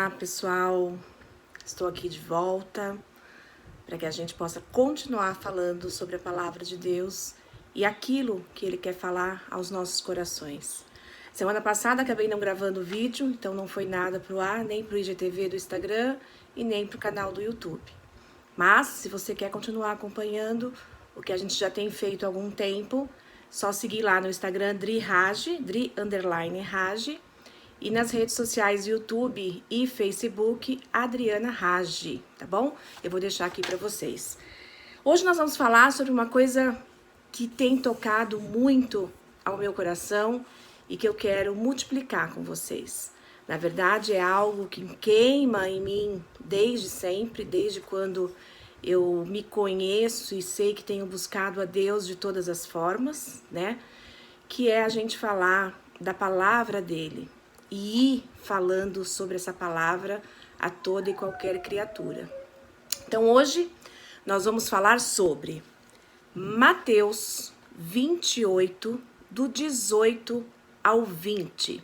Olá, pessoal. Estou aqui de volta para que a gente possa continuar falando sobre a palavra de Deus e aquilo que Ele quer falar aos nossos corações. Semana passada acabei não gravando vídeo, então não foi nada pro ar, nem pro IGTV do Instagram e nem pro canal do YouTube. Mas, se você quer continuar acompanhando o que a gente já tem feito há algum tempo, só seguir lá no Instagram Dri_Rage, Dri_Rage, e nas redes sociais YouTube e Facebook, Adriana Rage, tá bom? Eu vou deixar aqui para vocês. Hoje nós vamos falar sobre uma coisa que tem tocado muito ao meu coração e que eu quero multiplicar com vocês. Na verdade, é algo que queima em mim desde sempre, desde quando eu me conheço e sei que tenho buscado a Deus de todas as formas, né? Que é a gente falar da palavra dele e ir falando sobre essa palavra a toda e qualquer criatura. Então hoje nós vamos falar sobre Mateus 28, do 18 ao 20.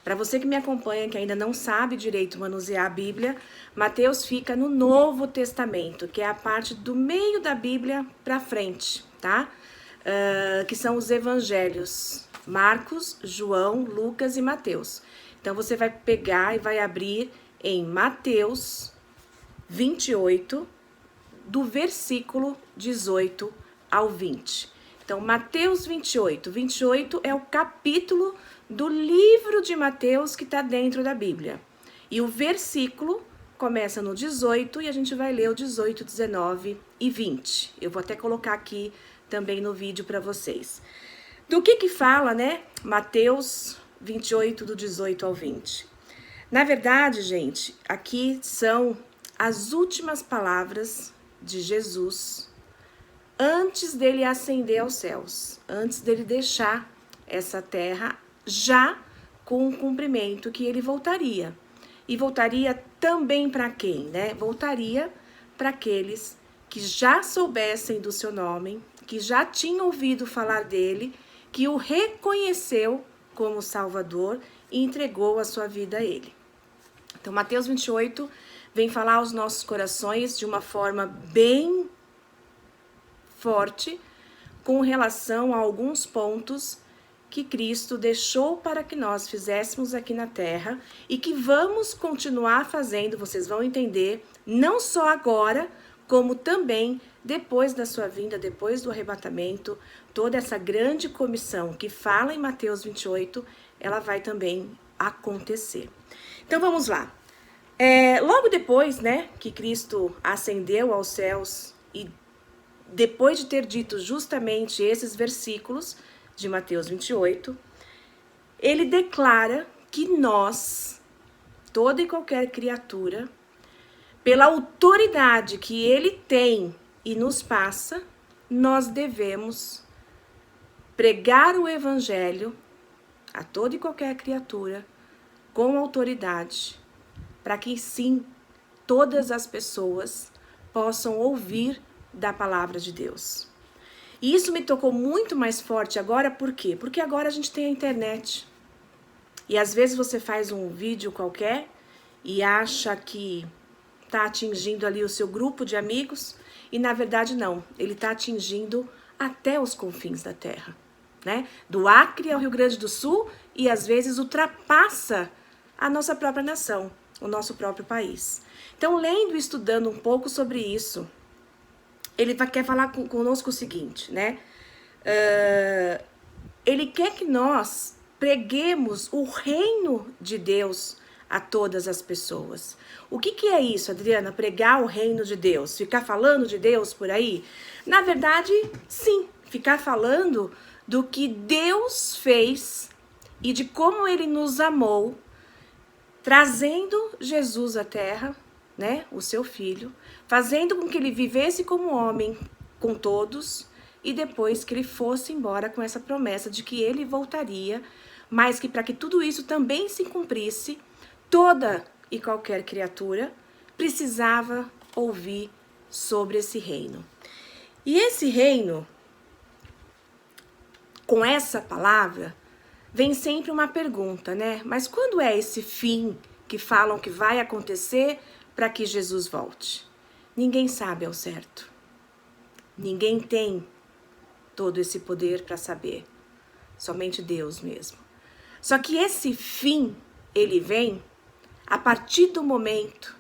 Para você que me acompanha, que ainda não sabe direito manusear a Bíblia, Mateus fica no Novo Testamento, que é a parte do meio da Bíblia para frente, tá? Que são os evangelhos, Marcos, João, Lucas e Mateus. Então você vai pegar e vai abrir em Mateus 28, do versículo 18 ao 20. Então, Mateus 28. 28 é o capítulo do livro de Mateus que está dentro da Bíblia. E o versículo começa no 18 e a gente vai ler o 18, 19 e 20. Eu vou até colocar aqui também no vídeo para vocês. Do que fala, né? Mateus 28, do 18 ao 20. Na verdade, gente, aqui são as últimas palavras de Jesus antes dele ascender aos céus, antes dele deixar essa terra, já com o cumprimento que ele voltaria. E voltaria também para quem, né? Voltaria para aqueles que já soubessem do seu nome, que já tinham ouvido falar dele, que o reconheceu como Salvador e entregou a sua vida a ele. Então, Mateus 28 vem falar aos nossos corações de uma forma bem forte com relação a alguns pontos que Cristo deixou para que nós fizéssemos aqui na terra e que vamos continuar fazendo, vocês vão entender, não só agora, como também depois da sua vinda, depois do arrebatamento, toda essa grande comissão que fala em Mateus 28, ela vai também acontecer. Então vamos lá. Logo depois, né, que Cristo ascendeu aos céus e depois de ter dito justamente esses versículos de Mateus 28, ele declara que nós, toda e qualquer criatura, pela autoridade que ele tem e nos passa, nós devemos pregar o evangelho a toda e qualquer criatura com autoridade, para que sim, todas as pessoas possam ouvir da palavra de Deus. E isso me tocou muito mais forte agora, por quê? Porque agora a gente tem a internet. E às vezes você faz um vídeo qualquer e acha que está atingindo ali o seu grupo de amigos, e na verdade não, ele está atingindo até os confins da terra, né? Do Acre ao Rio Grande do Sul, e às vezes ultrapassa a nossa própria nação, o nosso próprio país. Então, lendo e estudando um pouco sobre isso, ele quer falar conosco o seguinte, né? Ele quer que nós preguemos o reino de Deus a todas as pessoas. O que é isso, Adriana? Pregar o reino de Deus? Ficar falando de Deus por aí? Na verdade, sim. Ficar falando do que Deus fez e de como ele nos amou, trazendo Jesus à terra, né, o seu filho, fazendo com que ele vivesse como homem com todos e depois que ele fosse embora com essa promessa de que ele voltaria, mas que para que tudo isso também se cumprisse, toda e qualquer criatura precisava ouvir sobre esse reino. E esse reino, com essa palavra, vem sempre uma pergunta, né? Mas quando é esse fim que falam que vai acontecer para que Jesus volte. Ninguém sabe ao certo. Ninguém tem todo esse poder para saber. Somente Deus mesmo. Só que esse fim, ele vem a partir do momento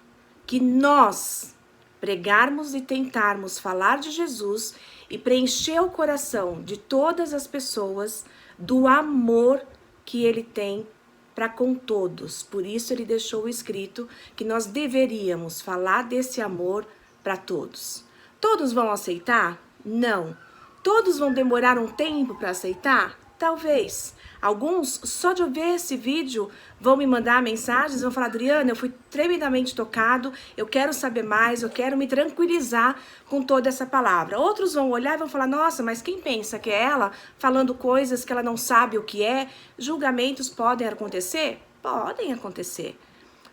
que nós pregarmos e tentarmos falar de Jesus e preencher o coração de todas as pessoas do amor que ele tem para com todos. Por isso ele deixou escrito que nós deveríamos falar desse amor para todos. Todos vão aceitar? Não. Todos vão demorar um tempo para aceitar? Talvez. Alguns, só de eu ver esse vídeo, vão me mandar mensagens, vão falar: Adriana, eu fui tremendamente tocado, eu quero saber mais, eu quero me tranquilizar com toda essa palavra. Outros vão olhar e vão falar: nossa, mas quem pensa que é ela falando coisas que ela não sabe o que é? Julgamentos podem acontecer? Podem acontecer.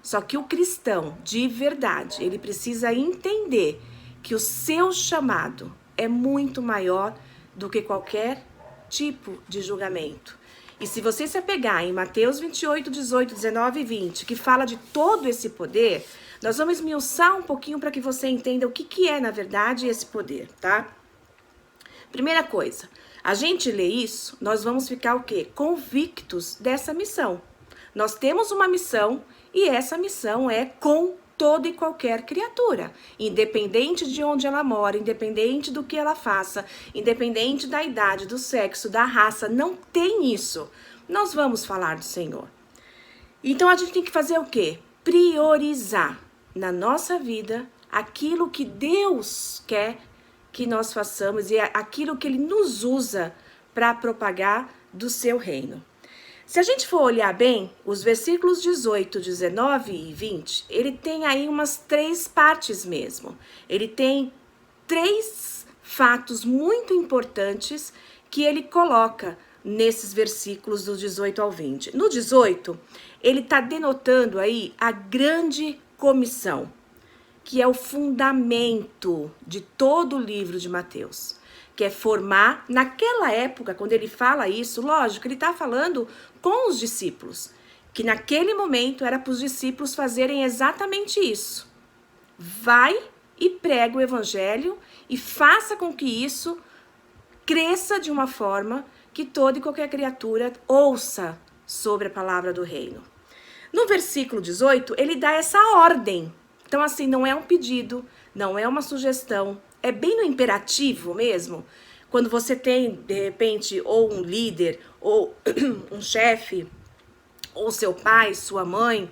Só que o cristão, de verdade, ele precisa entender que o seu chamado é muito maior do que qualquer tipo de julgamento. E se você se apegar em Mateus 28, 18, 19 e 20, que fala de todo esse poder, nós vamos esmiuçar um pouquinho para que você entenda o que é, na verdade, esse poder, tá? Primeira coisa, a gente lê isso, nós vamos ficar o quê? Convictos dessa missão. Nós temos uma missão e essa missão é com toda e qualquer criatura, independente de onde ela mora, independente do que ela faça, independente da idade, do sexo, da raça, não tem isso. Nós vamos falar do Senhor. Então a gente tem que fazer o quê? Priorizar na nossa vida aquilo que Deus quer que nós façamos e aquilo que Ele nos usa para propagar do seu reino. Se a gente for olhar bem, os versículos 18, 19 e 20, ele tem aí umas 3 partes mesmo. Ele tem 3 fatos muito importantes que ele coloca nesses versículos do 18 ao 20. No 18, ele está denotando aí a grande comissão, que é o fundamento de todo o livro de Mateus, que é formar, naquela época, quando ele fala isso, lógico, ele está falando com os discípulos, que naquele momento era para os discípulos fazerem exatamente isso. Vai e prega o evangelho e faça com que isso cresça de uma forma que toda e qualquer criatura ouça sobre a palavra do reino. No versículo 18, ele dá essa ordem. Então, assim, não é um pedido, não é uma sugestão, é bem no imperativo mesmo. Quando você tem, de repente, ou um líder, ou um chefe, ou seu pai, sua mãe,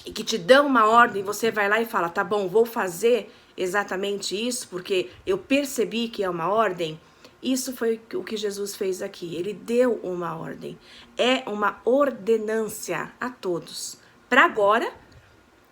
e que te dão uma ordem, você vai lá e fala: tá bom, vou fazer exatamente isso, porque eu percebi que é uma ordem. Isso foi o que Jesus fez aqui. Ele deu uma ordem. É uma ordenância a todos. Para agora,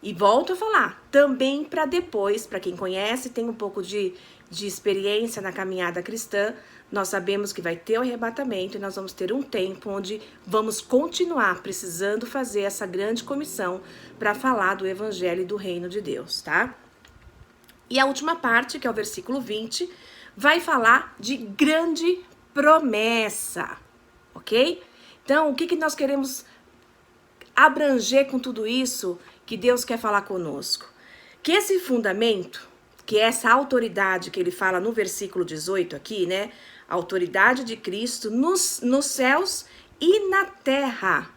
e volto a falar, também para depois, para quem conhece, tem um pouco de experiência na caminhada cristã, nós sabemos que vai ter o arrebatamento e nós vamos ter um tempo onde vamos continuar precisando fazer essa grande comissão para falar do evangelho e do reino de Deus, tá? E a última parte, que é o versículo 20, vai falar de grande promessa, ok? Então, o que nós queremos abranger com tudo isso que Deus quer falar conosco? Que esse fundamento, que é essa autoridade que ele fala no versículo 18 aqui, né? A autoridade de Cristo nos céus e na terra.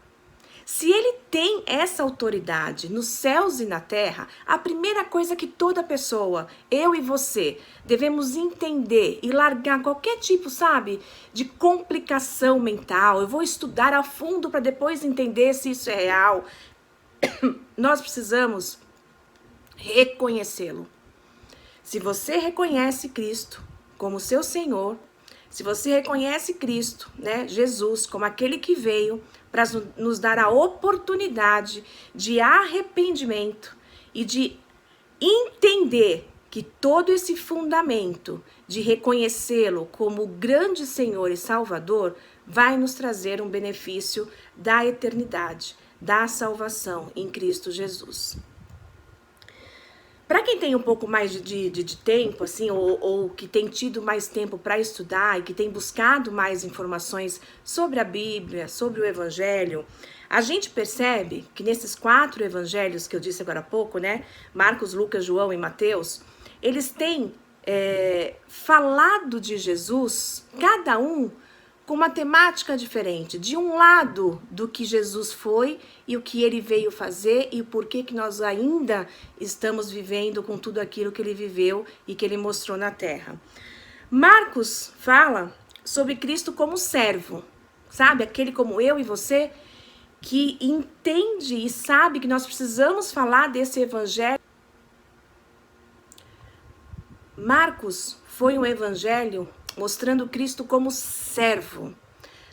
Se ele tem essa autoridade nos céus e na terra, a primeira coisa que toda pessoa, eu e você, devemos entender e largar qualquer tipo, sabe, de complicação mental. Eu vou estudar a fundo para depois entender se isso é real. Nós precisamos reconhecê-lo. Se você reconhece Cristo como seu Senhor, se você reconhece Cristo, né, Jesus, como aquele que veio para nos dar a oportunidade de arrependimento e de entender que todo esse fundamento de reconhecê-lo como grande Senhor e Salvador vai nos trazer um benefício da eternidade, da salvação em Cristo Jesus. Para quem tem um pouco mais de tempo, assim, ou que tem tido mais tempo para estudar e que tem buscado mais informações sobre a Bíblia, sobre o Evangelho, a gente percebe que nesses 4 evangelhos que eu disse agora há pouco, né? Marcos, Lucas, João e Mateus, eles têm falado de Jesus, cada um com uma temática diferente, de um lado do que Jesus foi e o que ele veio fazer e o porquê que nós ainda estamos vivendo com tudo aquilo que ele viveu e que ele mostrou na terra. Marcos fala sobre Cristo como servo, sabe? Aquele como eu e você que entende e sabe que nós precisamos falar desse evangelho. Marcos foi um evangelho mostrando Cristo como servo.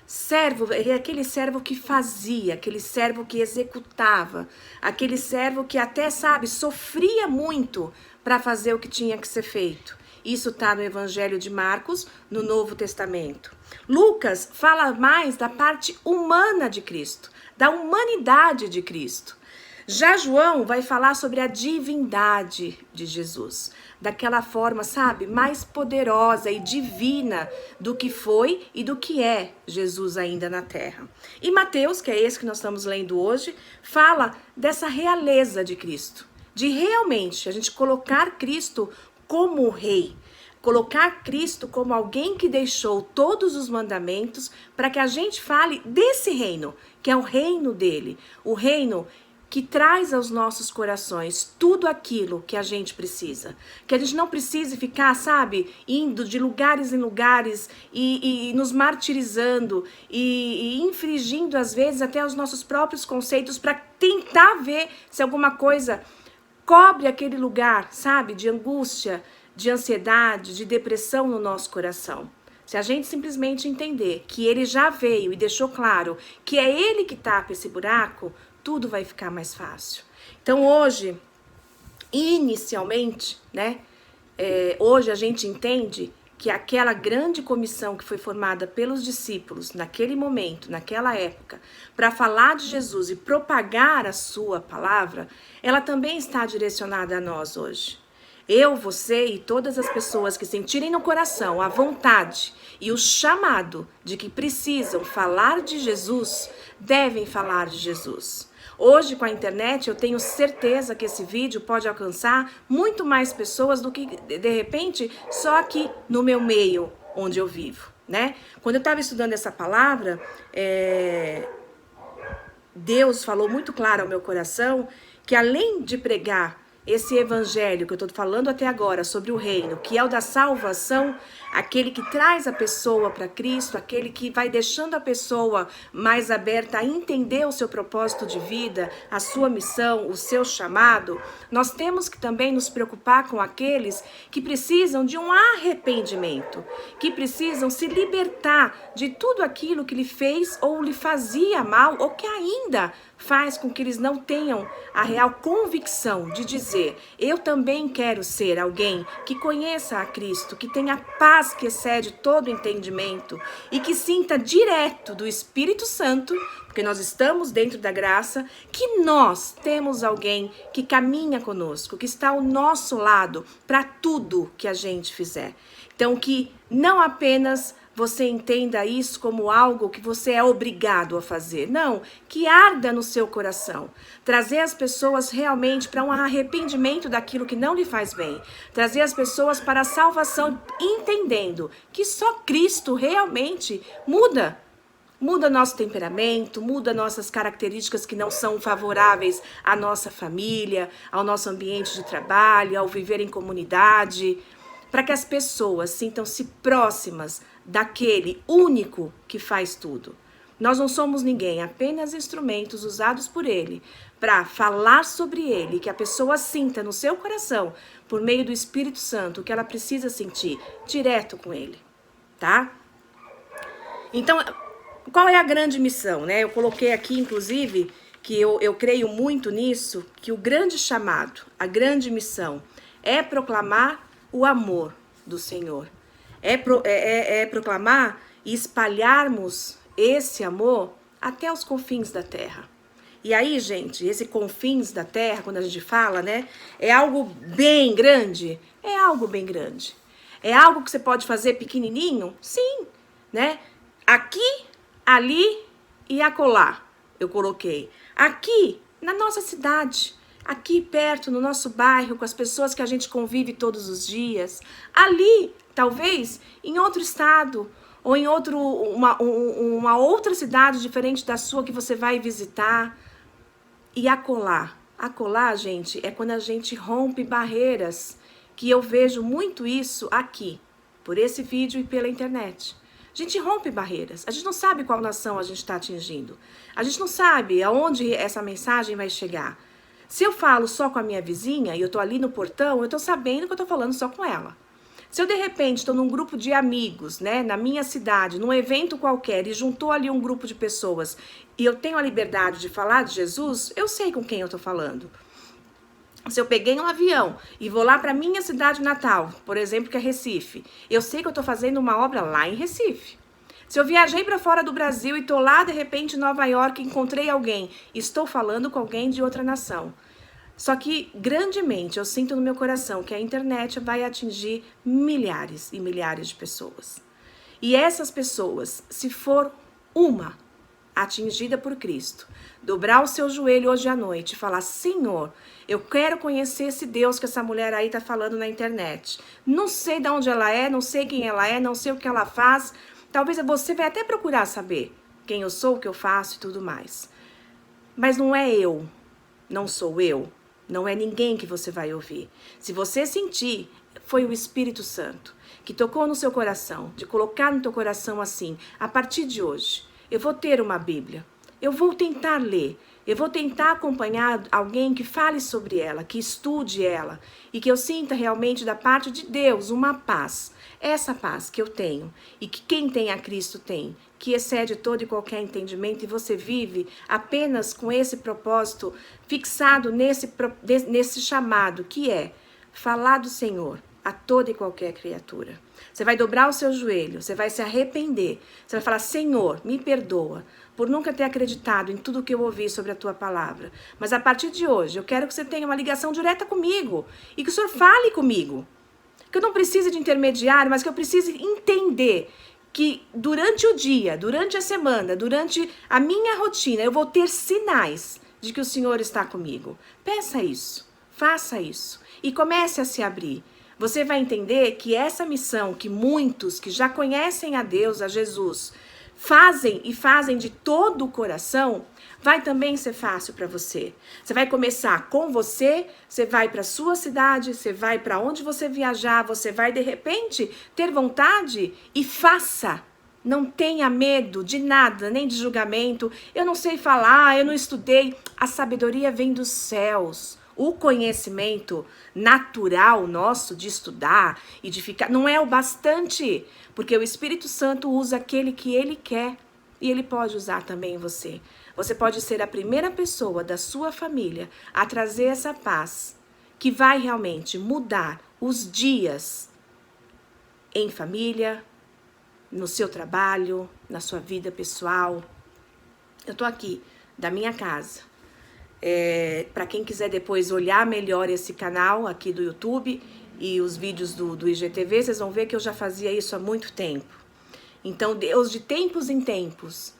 Servo é aquele servo que fazia, aquele servo que executava, aquele servo que até, sabe, sofria muito para fazer o que tinha que ser feito. Isso está no Evangelho de Marcos, no Novo Testamento. Lucas fala mais da parte humana de Cristo, da humanidade de Cristo. Já João vai falar sobre a divindade de Jesus, daquela forma, sabe, mais poderosa e divina do que foi e do que é Jesus ainda na terra. E Mateus, que é esse que nós estamos lendo hoje, fala dessa realeza de Cristo, de realmente a gente colocar Cristo como rei, colocar Cristo como alguém que deixou todos os mandamentos para que a gente fale desse reino, que é o reino dele, o reino que traz aos nossos corações tudo aquilo que a gente precisa. Que a gente não precise ficar, sabe, indo de lugares em lugares e nos martirizando e infringindo, às vezes, até os nossos próprios conceitos para tentar ver se alguma coisa cobre aquele lugar, sabe, de angústia, de ansiedade, de depressão no nosso coração. Se a gente simplesmente entender que ele já veio e deixou claro que é ele que tapa esse buraco, tudo vai ficar mais fácil. Então hoje, inicialmente, né, hoje a gente entende que aquela grande comissão que foi formada pelos discípulos naquele momento, naquela época, para falar de Jesus e propagar a sua palavra, ela também está direcionada a nós hoje. Eu, você e todas as pessoas que sentirem no coração a vontade e o chamado de que precisam falar de Jesus, devem falar de Jesus. Hoje, com a internet, eu tenho certeza que esse vídeo pode alcançar muito mais pessoas do que, de repente, só aqui no meu meio, onde eu vivo, né? Quando eu estava estudando essa palavra, Deus falou muito claro ao meu coração que, além de pregar esse evangelho que eu estou falando até agora sobre o reino, que é o da salvação, aquele que traz a pessoa para Cristo, aquele que vai deixando a pessoa mais aberta a entender o seu propósito de vida, a sua missão, o seu chamado, nós temos que também nos preocupar com aqueles que precisam de um arrependimento, que precisam se libertar de tudo aquilo que lhe fez ou lhe fazia mal, ou que ainda faz com que eles não tenham a real convicção de dizer: eu também quero ser alguém que conheça a Cristo, que tenha paz que excede todo entendimento e que sinta direto do Espírito Santo, porque nós estamos dentro da graça, que nós temos alguém que caminha conosco, que está ao nosso lado para tudo que a gente fizer. Então, que não apenas você entenda isso como algo que você é obrigado a fazer. Não, que arda no seu coração. Trazer as pessoas realmente para um arrependimento daquilo que não lhe faz bem. Trazer as pessoas para a salvação, entendendo que só Cristo realmente muda nosso temperamento, muda nossas características que não são favoráveis à nossa família, ao nosso ambiente de trabalho, ao viver em comunidade, para que as pessoas sintam-se próximas daquele único que faz tudo. Nós não somos ninguém, apenas instrumentos usados por ele para falar sobre ele, que a pessoa sinta no seu coração, por meio do Espírito Santo, o que ela precisa sentir, direto com ele, tá? Então, qual é a grande missão, né? Eu coloquei aqui, inclusive, que eu creio muito nisso, que o grande chamado, a grande missão é proclamar o amor do Senhor. É proclamar e espalharmos esse amor até os confins da terra. E aí, gente, esse confins da terra, quando a gente fala, né, é algo bem grande? É algo bem grande. É algo que você pode fazer pequenininho? Sim, né? Aqui, ali e acolá, eu coloquei. Aqui, na nossa cidade, aqui perto, no nosso bairro, com as pessoas que a gente convive todos os dias. Ali, talvez, em outro estado, ou em uma outra cidade diferente da sua que você vai visitar. E acolá. Acolá, gente, é quando a gente rompe barreiras, que eu vejo muito isso aqui, por esse vídeo e pela internet. A gente rompe barreiras. A gente não sabe qual nação a gente está atingindo. A gente não sabe aonde essa mensagem vai chegar. Se eu falo só com a minha vizinha e eu tô ali no portão, eu tô sabendo que eu tô falando só com ela. Se eu, de repente, estou num grupo de amigos, né, na minha cidade, num evento qualquer, e juntou ali um grupo de pessoas, e eu tenho a liberdade de falar de Jesus, eu sei com quem eu estou falando. Se eu peguei um avião e vou lá para minha cidade natal, por exemplo, que é Recife, eu sei que eu estou fazendo uma obra lá em Recife. Se eu viajei para fora do Brasil e estou lá, de repente, em Nova York, encontrei alguém, estou falando com alguém de outra nação. Só que, grandemente, eu sinto no meu coração que a internet vai atingir milhares e milhares de pessoas. E essas pessoas, se for uma atingida por Cristo, dobrar o seu joelho hoje à noite e falar: Senhor, eu quero conhecer esse Deus que essa mulher aí está falando na internet. Não sei de onde ela é, não sei quem ela é, não sei o que ela faz. Talvez você vai até procurar saber quem eu sou, o que eu faço e tudo mais. Mas não é eu, não sou eu. Não é ninguém que você vai ouvir. Se você sentir, foi o Espírito Santo que tocou no seu coração, de colocar no teu coração assim: a partir de hoje, eu vou ter uma Bíblia, eu vou tentar ler, eu vou tentar acompanhar alguém que fale sobre ela, que estude ela, e que eu sinta realmente da parte de Deus uma paz. Essa paz que eu tenho e que quem tem a Cristo tem, que excede todo e qualquer entendimento, e você vive apenas com esse propósito fixado nesse chamado, que é falar do Senhor a toda e qualquer criatura. Você vai dobrar o seu joelho, você vai se arrepender, você vai falar: Senhor, me perdoa por nunca ter acreditado em tudo que eu ouvi sobre a tua palavra. Mas a partir de hoje, eu quero que você tenha uma ligação direta comigo e que o Senhor fale comigo. Que eu não precise de intermediário, mas que eu precise entender que durante o dia, durante a semana, durante a minha rotina, eu vou ter sinais de que o Senhor está comigo. Peça isso, faça isso e comece a se abrir. Você vai entender que essa missão que muitos que já conhecem a Deus, a Jesus, fazem e fazem de todo o coração, vai também ser fácil para você. Você vai começar com você vai para sua cidade, você vai para onde você viajar, você vai de repente ter vontade e faça. Não tenha medo de nada, nem de julgamento. Eu não sei falar, eu não estudei. A sabedoria vem dos céus. O conhecimento natural nosso de estudar e de ficar não é o bastante, porque o Espírito Santo usa aquele que ele quer e ele pode usar também você. Você pode ser a primeira pessoa da sua família a trazer essa paz que vai realmente mudar os dias em família, no seu trabalho, na sua vida pessoal. Eu tô aqui da minha casa. Para quem quiser depois olhar melhor esse canal aqui do YouTube e os vídeos do IGTV, vocês vão ver que eu já fazia isso há muito tempo. Então, Deus, de tempos em tempos,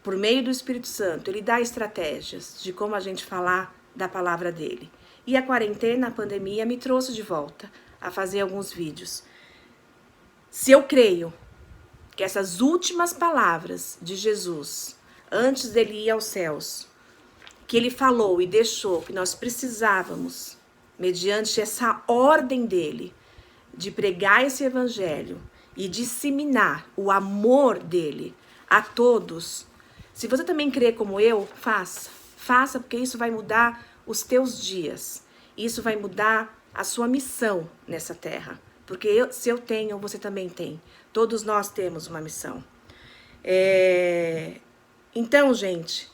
por meio do Espírito Santo, Ele dá estratégias de como a gente falar da palavra dEle. E a quarentena, a pandemia, me trouxe de volta a fazer alguns vídeos. Se eu creio que essas últimas palavras de Jesus, antes dele ir aos céus, que ele falou e deixou que nós precisávamos, mediante essa ordem dele, de pregar esse evangelho e disseminar o amor dele a todos. Se você também crê como eu, faça. Faça, porque isso vai mudar os teus dias. Isso vai mudar a sua missão nessa terra. Porque se eu tenho, você também tem. Todos nós temos uma missão. Então, gente,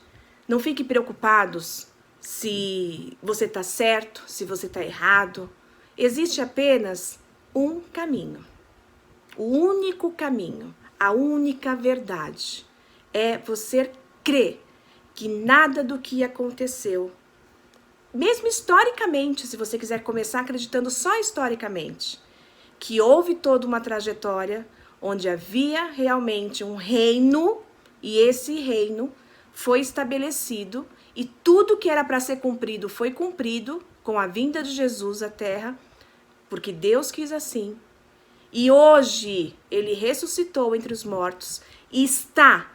não fique preocupados se você está certo, se você está errado. Existe apenas um caminho. O único caminho, a única verdade é você crer que nada do que aconteceu, mesmo historicamente, se você quiser começar acreditando só historicamente, que houve toda uma trajetória onde havia realmente um reino, e esse reino foi estabelecido, e tudo que era para ser cumprido foi cumprido com a vinda de Jesus à Terra, porque Deus quis assim. E hoje ele ressuscitou entre os mortos e está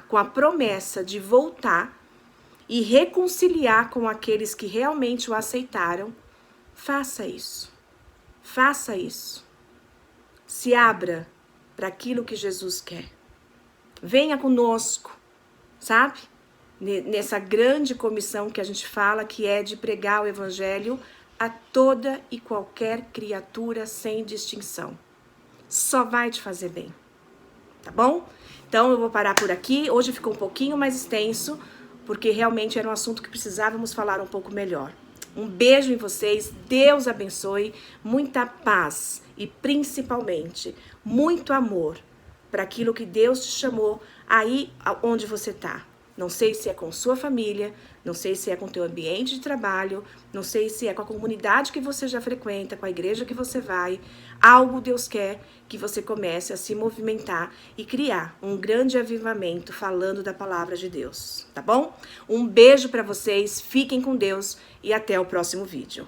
com a promessa de voltar e reconciliar com aqueles que realmente o aceitaram. Faça isso. Faça isso. Se abra para aquilo que Jesus quer. Venha conosco, sabe? Nessa grande comissão que a gente fala, que é de pregar o evangelho a toda e qualquer criatura sem distinção. Só vai te fazer bem. Tá bom? Então eu vou parar por aqui. Hoje ficou um pouquinho mais extenso, porque realmente era um assunto que precisávamos falar um pouco melhor. Um beijo em vocês, Deus abençoe, muita paz e principalmente muito amor para aquilo que Deus te chamou aí onde você está. Não sei se é com sua família, não sei se é com teu ambiente de trabalho, não sei se é com a comunidade que você já frequenta, com a igreja que você vai. Algo Deus quer que você comece a se movimentar e criar um grande avivamento falando da palavra de Deus, tá bom? Um beijo para vocês, fiquem com Deus e até o próximo vídeo.